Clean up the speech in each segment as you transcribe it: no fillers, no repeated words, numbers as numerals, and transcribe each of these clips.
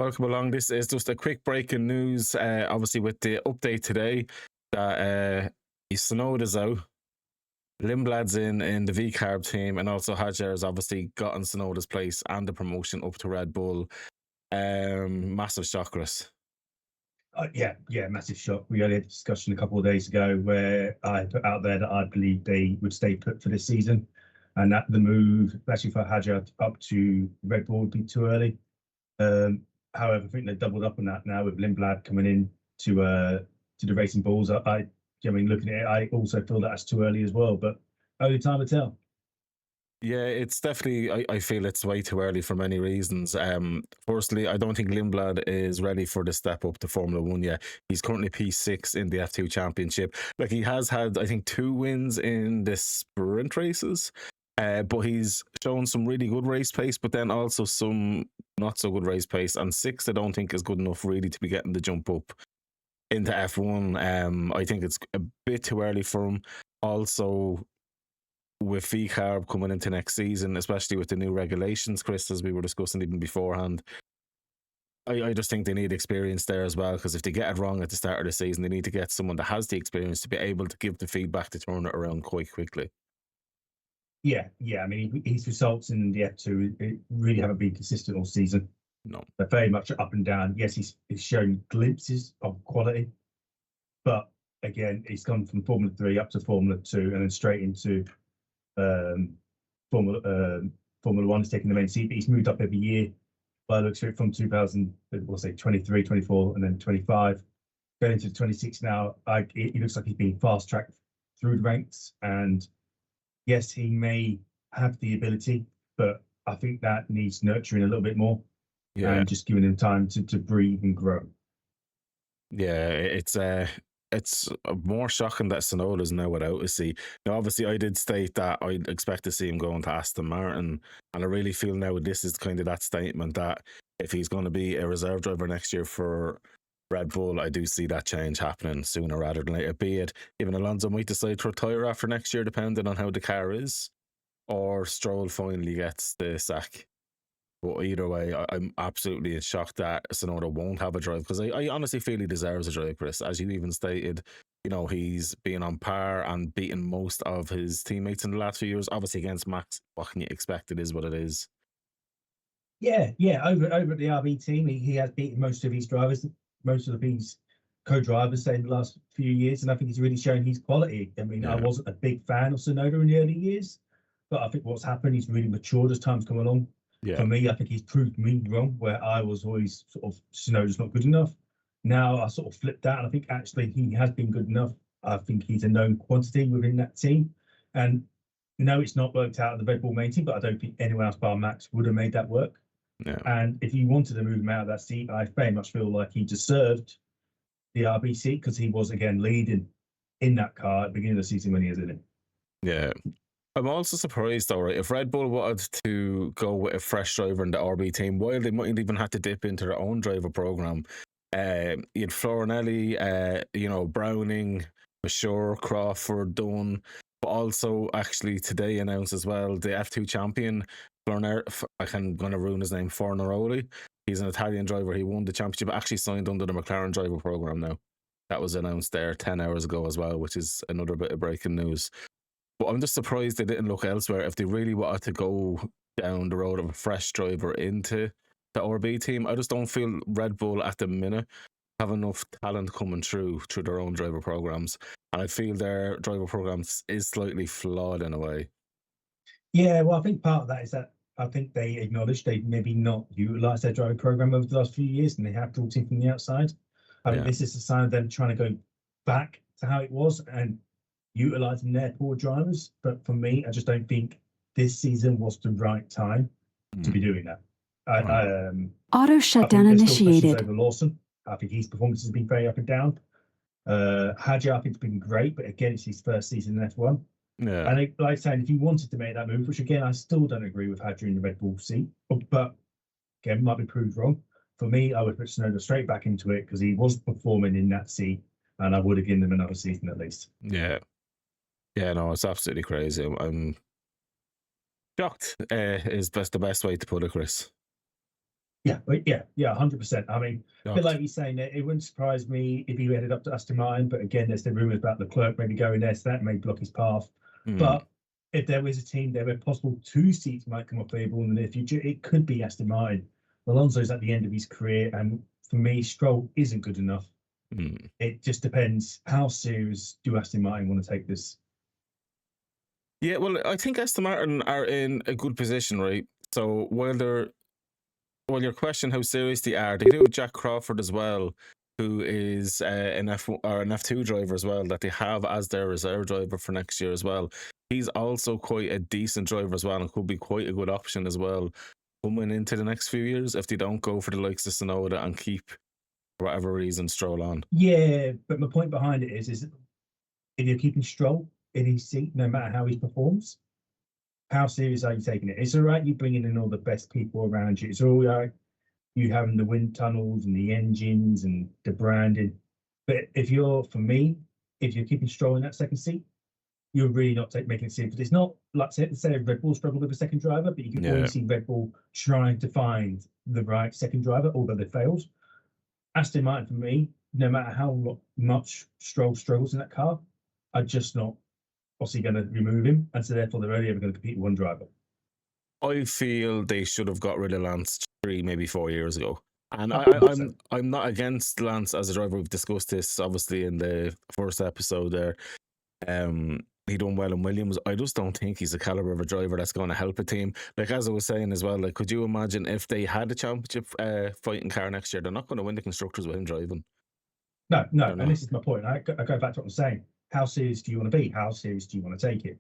welcome along. This is just a quick breaking news. Obviously, with the update today that Snowed is out, Limblad's in the V Carb team, and also Hajar has obviously gotten Snowda's place and the promotion up to Red Bull. Massive shock, Chris. Yeah, massive shock. We had a discussion a couple of days ago where I put out there that I believe they would stay put for this season, and that the move, especially for Hajar up to Red Bull, would be too early. However, I think they've doubled up on that now with Lindblad coming in to the Racing Bulls. I mean, looking at it, I also feel that's too early as well, but only time will tell. Yeah, it's definitely, I feel it's way too early for many reasons. Firstly, I don't think Lindblad is ready for the step up to Formula 1 yet. He's currently P6 in the F2 Championship. Like, he has had, I think, 2 wins in the sprint races, but he's shown some really good race pace, but then also some not so good race pace. And 6, I don't think is good enough really to be getting the jump up into F1. I think it's a bit too early for him. Also, with VCARB coming into next season, especially with the new regulations, Chris, as we were discussing even beforehand, I just think they need experience there as well, because if they get it wrong at the start of the season, they need to get someone that has the experience to be able to give the feedback to turn it around quite quickly. Yeah. I mean, his results in the F2 really haven't been consistent all season. No. They're very much up and down. Yes, he's shown glimpses of quality, but again, he's gone from Formula 3 up to Formula 2 and then straight into Formula 1. He's taking the main seat, but he's moved up every year. By the looks of it, from 23, 24, and then 25, going into 26 now. He looks like he's being fast tracked through the ranks, and yes, he may have the ability, but I think that needs nurturing a little bit more, and just giving him time to breathe and grow. Yeah, it's more shocking that Tsunoda's now without a seat. Now, obviously, I did state that I'd expect to see him going to Aston Martin, and I really feel now this is kind of that statement that if he's going to be a reserve driver next year for Red Bull, I do see that change happening sooner rather than later. Be it even Alonso might decide to retire after next year, depending on how the car is, or Stroll finally gets the sack. But either way, I'm absolutely shocked that Tsunoda won't have a drive, because I honestly feel he deserves a drive, Chris. As you even stated, you know, he's been on par and beaten most of his teammates in the last few years. Obviously, against Max, what can you expect? It is what it is. Yeah. Over at the RB team, he has beaten most of his drivers, most of his co-drivers in the last few years, and I think he's really shown his quality. I mean, I wasn't a big fan of Tsunoda in the early years, but I think what's happened, he's really matured as time's come along. For me, I think he's proved me wrong, where I was always sort of, Tsunoda's not good enough. Now I sort of flipped that, and I think actually he has been good enough. I think he's a known quantity within that team. And no, it's not worked out at the Red Bull main team, but I don't think anyone else bar Max would have made that work. Yeah. And if you wanted to move him out of that seat, I very much feel like he deserved the RB seat, because he was, again, leading in that car at the beginning of the season when he was in it. Yeah. I'm also surprised, though, right? If Red Bull wanted to go with a fresh driver in the RB team, while they mightn't even have to dip into their own driver program, you'd Florinelli, Browning, Bashir, Crawford, Dunn, but also actually today announced as well the F2 champion, I'm going to ruin his name, Fornaroli. He's an Italian driver. He won the championship, actually signed under the McLaren driver program now. That was announced there 10 hours ago as well, which is another bit of breaking news. But I'm just surprised they didn't look elsewhere if they really wanted to go down the road of a fresh driver into the RB team. I just don't feel Red Bull at the minute have enough talent coming through their own driver programs. And I feel their driver programs is slightly flawed in a way. Yeah, well, I think part of that is that I think they acknowledge they've maybe not utilised their driver program over the last few years, and they have brought in from the outside. I think this is a sign of them trying to go back to how it was and utilising their poor drivers. But for me, I just don't think this season was the right time to be doing that. Auto shutdown initiated. Over Lawson. I think his performance has been very up and down. Hajar, I think, has been great, but again, it's his first season in F1. Yeah. And like saying, if you wanted to make that move, which again, I still don't agree with Hajar in the Red Bull seat, but again, might be proved wrong. For me, I would put Tsunoda straight back into it, because he was performing in that seat, and I would have given him another season at least. Yeah. Yeah, no, it's absolutely crazy. I'm shocked is the best way to put it, Chris. Yeah, 100%. I mean, a bit like you're saying, it wouldn't surprise me if he headed up to Aston Martin. But again, there's the rumours about the clerk maybe going there, so that may block his path. But if there was a team there where possible 2 seats might come available in the near future, it could be Aston Martin. Alonso's at the end of his career, and for me, Stroll isn't good enough. It just depends how serious do Aston Martin want to take this. Yeah, well, I think Aston Martin are in a good position, right? So while your question how serious they are, they do Jack Crawford as well, who is an F1 or an F2 driver as well, that they have as their reserve driver for next year as well. He's also quite a decent driver as well, and could be quite a good option as well coming into the next few years if they don't go for the likes of Tsunoda and keep, for whatever reason, Stroll on. Yeah, but my point behind it is if you're keeping Stroll in his seat, no matter how he performs, how serious are you taking it? It's all right you bringing in all the best people around you. It's all right you having the wind tunnels and the engines and the branding. But if you're keeping Stroll in that second seat, you're really not making it serious. It's not like say Red Bull struggled with a second driver, but you can always see Red Bull trying to find the right second driver, although they failed. Aston Martin, for me, no matter how much Stroll struggles in that car, are just not obviously going to remove him, and so therefore they're only ever going to compete with one driver. I feel they should have got rid of Lance 3, maybe 4 years ago. And I'm not against Lance as a driver. We've discussed this obviously in the first episode there. He done well in Williams. I just don't think he's the caliber of a driver that's going to help a team. Like as I was saying as well, like could you imagine if they had a championship fighting car next year? They're not going to win the constructors with him driving. No, and this is my point. I go back to what I'm saying. How serious do you want to be? How serious do you want to take it?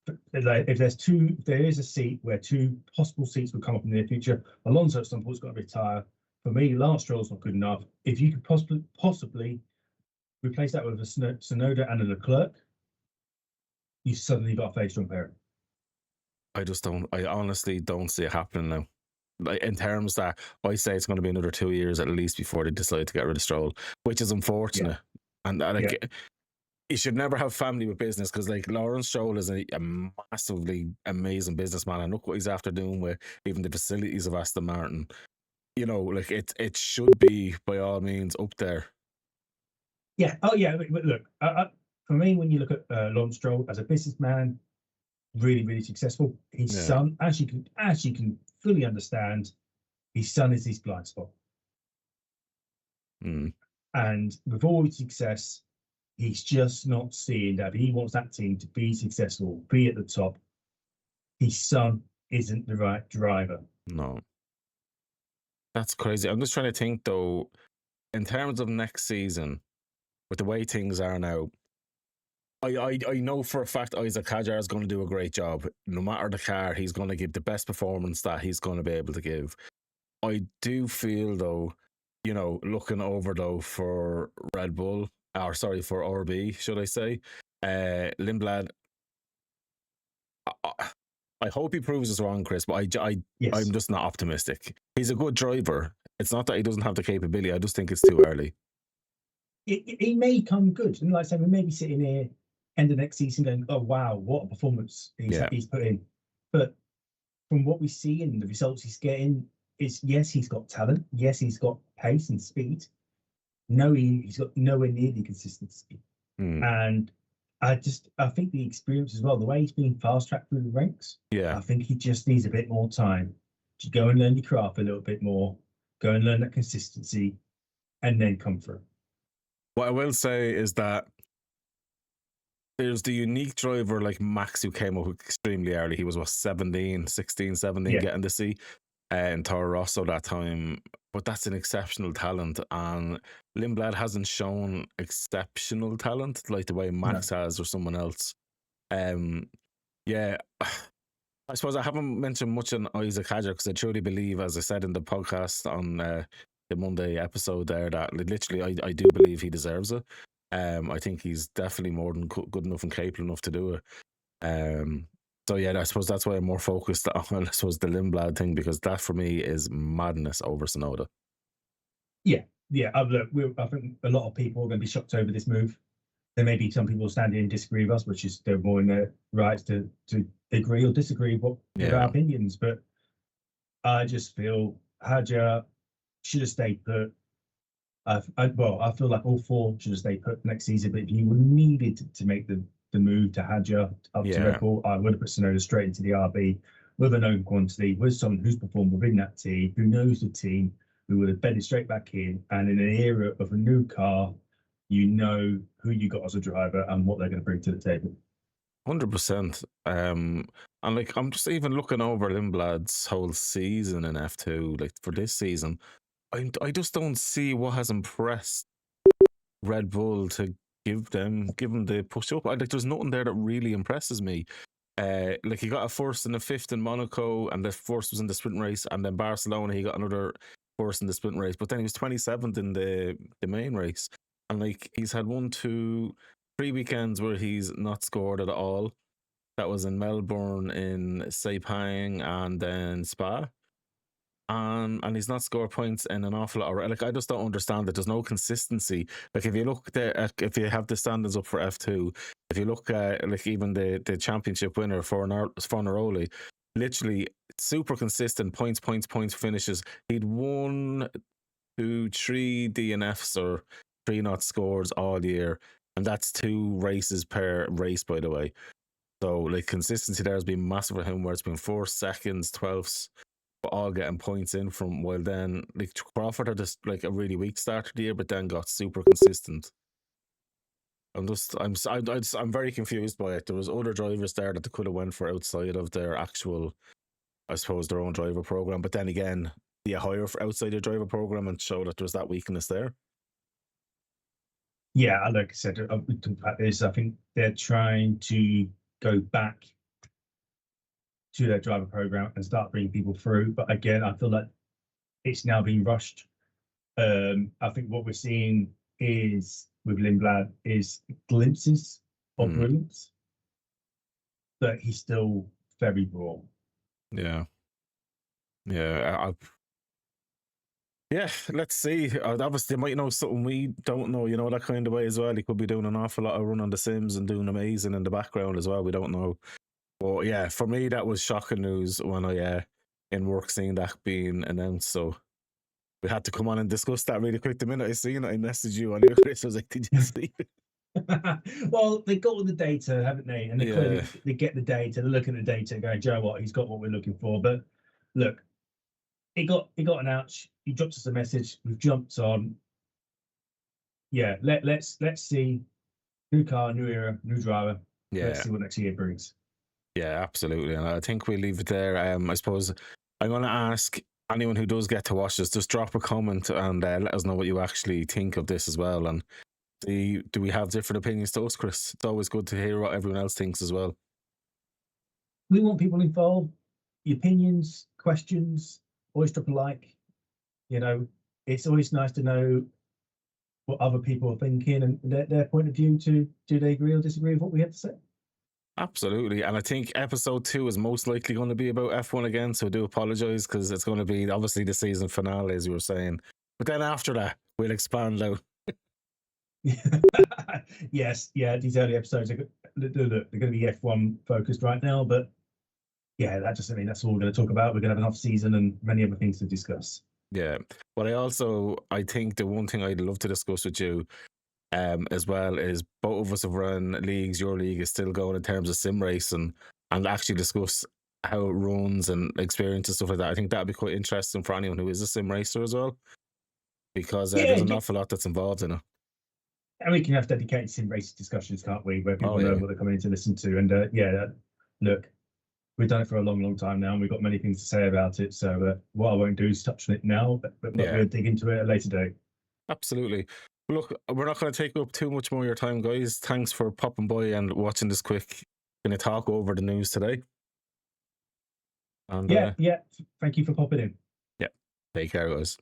But if there is a seat where 2 possible seats will come up in the near future, Alonso at some point is going to retire. For me, Lance Stroll's not good enough. If you could possibly replace that with a Tsunoda and a Leclerc, you suddenly got a very strong pairing. I honestly don't see it happening now. Like in terms that I say it's going to be another 2 years at least before they decide to get rid of Stroll, which is unfortunate. And you should never have family with business, because like Lawrence Stroll is a massively amazing businessman, and look what he's after doing with even the facilities of Aston Martin. You know, like it should be by all means up there. Yeah. Oh yeah. But look, for me, when you look at Lawrence Stroll as a businessman, really, really successful. His son, as you can fully understand, his son is his blind spot. And with all his success, he's just not seeing that. He wants that team to be successful, be at the top. His son isn't the right driver. No. That's crazy. I'm just trying to think though, in terms of next season, with the way things are now, I know for a fact Isaac Hadjar is going to do a great job. No matter the car, he's going to give the best performance that he's going to be able to give. I do feel though, you know, looking over though for Red Bull, or sorry, for RB, should I say, Lindblad, I hope he proves us wrong, Chris, but I'm just not optimistic. He's a good driver. It's not that he doesn't have the capability. I just think it's too early. He may come good. And like I said, we may be sitting here end of next season going, oh, wow, what a performance he's put in. But from what we see and the results he's getting, is yes, he's got talent. Yes, he's got pace and speed. No, he's got nowhere near the consistency. And I think the experience as well, the way he's been fast-tracked through the ranks, I think he just needs a bit more time to go and learn your craft a little bit more, go and learn that consistency, and then come through. What I will say is that there's the unique driver like Max who came up extremely early. He was, 16, 17 getting to see in Toro Rosso that time. But that's an exceptional talent. And Lindblad hasn't shown exceptional talent like the way Max has or someone else. I suppose I haven't mentioned much on Isaac Hadjar because I truly believe, as I said in the podcast on the Monday episode there, that literally I do believe he deserves it. I think he's definitely more than good enough and capable enough to do it. So yeah, I suppose that's why I'm more focused on the Lindblad thing, because that for me is madness over Tsunoda. Yeah. I think a lot of people are going to be shocked over this move. There may be some people standing and disagree with us, which is they're more in their rights to agree or disagree with our opinions. But I just feel Hadjar should have stayed put. I feel like all 4 should have stayed put next season. But if you needed to make the move to Hadja up to Red Bull, I would have put Tsunoda straight into the RB with a known quantity, with someone who's performed within that team, who knows the team, who would have bedded straight back in. And in an era of a new car, you know who you got as a driver and what they're going to bring to the table. 100%. And like, I'm just even looking over Lindblad's whole season in F2, like for this season. I just don't see what has impressed Red Bull to give him the push up. Like, there's nothing there that really impresses me. Like, he got a first and a fifth in Monaco, and the first was in the sprint race, and then Barcelona he got another first in the sprint race, but then he was 27th in the main race. And like, he's had 1, 2, 3 weekends where he's not scored at all. That was in Melbourne, in Sepang, and then Spa. And he's not scored points in an awful lot. Like, I just don't understand that there's no consistency. Like, if you look there, if you have the standings up for F2, if you look at like even the championship winner for Fornaroli, literally super consistent points finishes. He'd 1, 2, 3 DNFs or 3 not scores all year, and that's 2 races per race, by the way. So like, consistency there has been massive for him, where it's been 4 seconds, 12ths, all getting points in from. While then, like, Crawford had just like a really weak start to the year, but then got super consistent. I'm very confused by it. There was other drivers there that they could have went for outside of their actual, I suppose, their own driver program. But then again, do you hire for outside your driver program and show that there's that weakness there? Yeah, like I said, we talked about this. I think they're trying to go back to their driver program and start bringing people through. But again, I feel like it's now being rushed. I think what we're seeing is with Lindblad is glimpses of brilliance, but he's still very raw. Yeah, let's see. Obviously, they might know something we don't know, you know, that kind of way as well. He could be doing an awful lot of run on the Sims and doing amazing in the background as well. We don't know. But yeah, for me, that was shocking news when I in work seeing that being announced. So we had to come on and discuss that really quick. The minute I seen it, I messaged you on your Chris. I was like, did you see it? Well, they got all the data, haven't they? And clearly they get the data, they look at the data and go, Joe, what, he's got what we're looking for. But look, it got announced. He dropped us a message. We've jumped on. Yeah, let's see. New car, new era, new driver. Yeah. Let's see what next year brings. Yeah, absolutely. And I think we'll leave it there. I suppose I'm going to ask anyone who does get to watch this, just drop a comment and let us know what you actually think of this as well. And do we have different opinions to us, Chris? It's always good to hear what everyone else thinks as well. We want people involved. Your opinions, questions, always drop a like. You know, it's always nice to know what other people are thinking and their point of view. Do they agree or disagree with what we have to say? Absolutely. And I think episode 2 is most likely going to be about F1 again. So I do apologize, because it's going to be obviously the season finale, as you were saying. But then after that, we'll expand out. Yes. Yeah. These early episodes are they're going to be F1 focused right now. But yeah, that's all we're going to talk about. We're going to have an off season and many other things to discuss. Yeah. But I think the one thing I'd love to discuss with you as well is both of us have run leagues. Your league is still going in terms of sim racing, and actually discuss how it runs and experience and stuff like that. I think that'd be quite interesting for anyone who is a sim racer as well, because there's an awful lot that's involved in it. And we can have dedicated sim racing discussions, can't we, where people know what they're coming in to listen to. And look, we've done it for a long time now, and we've got many things to say about it. So what I won't do is touch on it now, but we'll dig into it at a later date. Absolutely. Look, we're not going to take up too much more of your time, guys. Thanks for popping by and watching this quick talk over the news today. And yeah. Thank you for popping in. Yeah. Take care, guys.